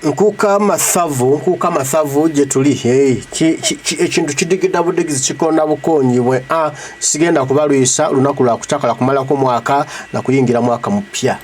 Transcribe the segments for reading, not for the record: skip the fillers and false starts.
nkuka masavu je tuli ekintu kidigida budigizi kikona bukonyibwe sigenda kubalwisa lunaku lwa kutakala kumala ko mwaka na kuyingira mwaka mpya.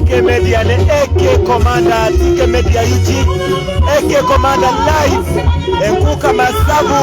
TK Media le AK Commander TK Media UG AK Commander live enkuka masabu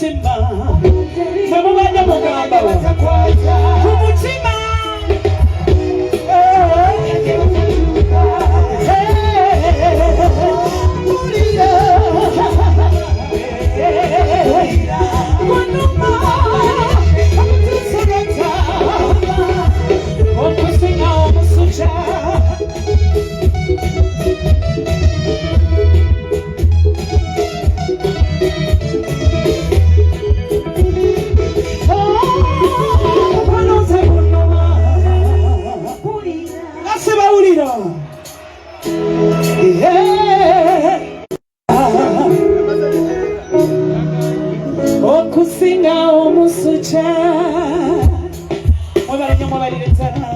kumutima mwemubadde mugamba kumutima okusinga omusuca mwabalenyo mwabaliretana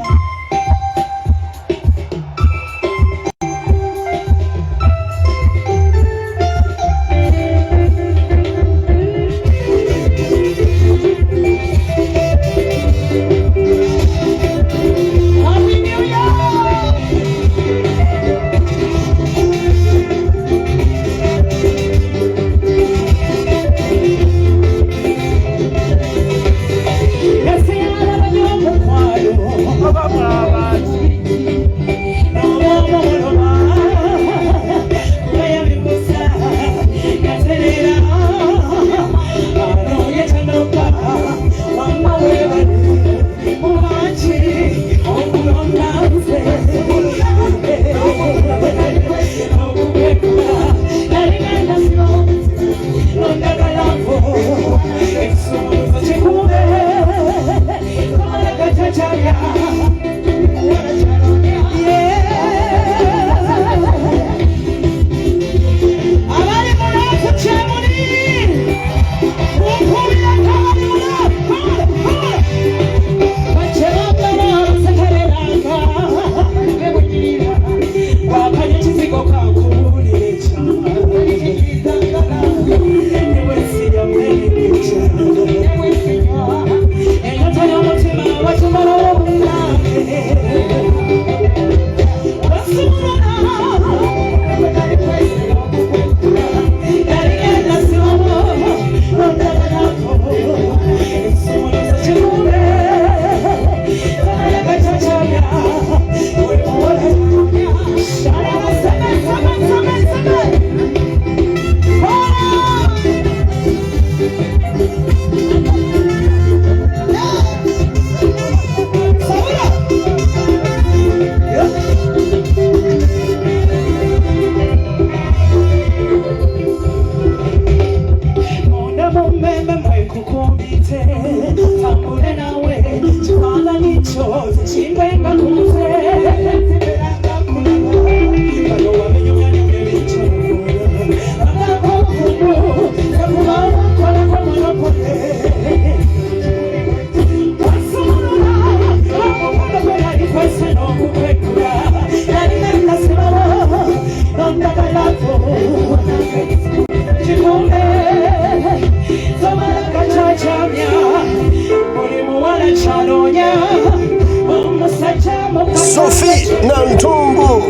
Sophie Nantongo.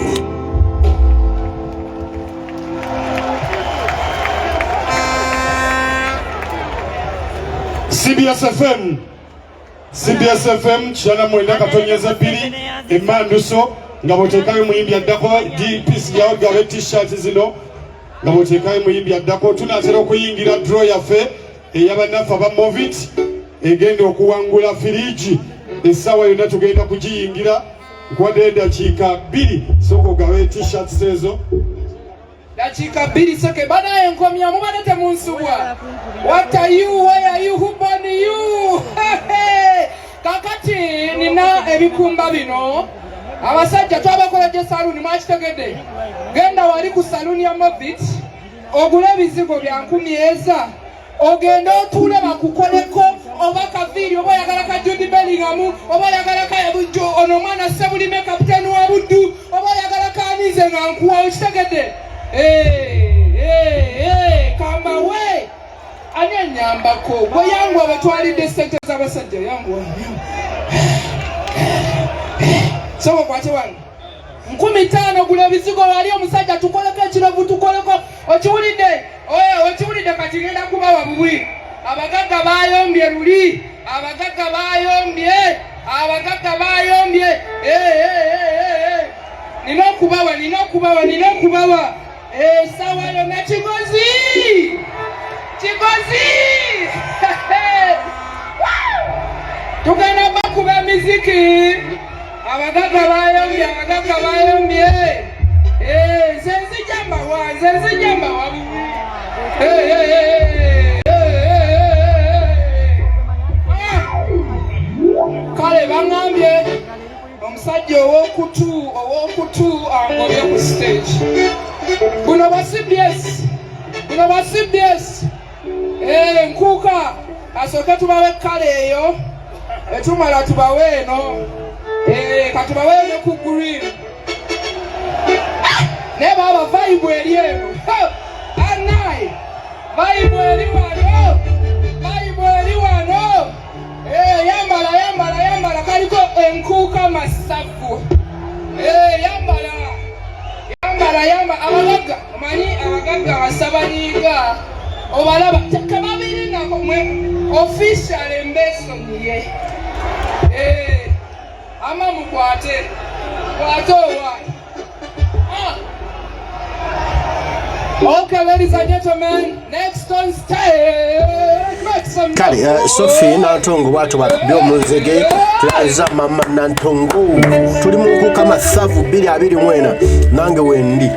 CBS FM chana mwenda katonyeza pili emanduso ngabotekayo muyimbi addako DPC yawo gawe t-shirt zino ngabotekayo muyimbi addako tunatera okuyingira draw yaffe eyabanafu aba Movit egenda okuwangula firiji essaawa yonna tugenda kugiyingira nkwadde dakiika 2 soko gawe t-shirts ezo dakiika 2 soke banaye nkomya mubadde temunsubwa. What are you? Where are you? Who born you? Kakati nina ebikumba bino abasajja twabakoleje saluni mwakitegedde genda wali ku saluni ya Movit ogula ebizigo bya 10 ogenda otuule bakukoleko oba kaviiri oba oyagala ka Judy Bellingham oba oyagala ka Yabujjo ono mwana Sebulime kapitaani wa Buddu oba oyagala ka Anize nga nkuwa okitegedde kamba we ani anyambako gwe yangu abatwalidde sente z'abasajja yangu sobo kwate wange 15 gula ebizigo wali omusajja tukoleko ekirovu tukoleko okiwulidde kati ngenda kubawa bubwi abagagga bayombye luli abagagga bayombye nina okubawa sawa yonna kigozi tugenda bakuba miziki abagagga bayombye nze nzijamba wa kale baŋŋambye omusajja owokutu angobye ku stage buno bwa CBS nkuuka asooke tubawe kale eyo etumala tubawe eno katubawe ne ku green ne baba vibe eri eno anayi vibe eri wano yambala kaliko enkuuka masavu yambala abagagga omanyi abagagga basabanyiga obalaba tekababiri nako mwe official embesonye ama mukwate owa okay, ladies and gentlemen, next on stage, make some Kale Sophie Nantongo watu bakubyo munzege tulaza mama Nantongo tuli mu kama savu 2 2 mwena nange wendi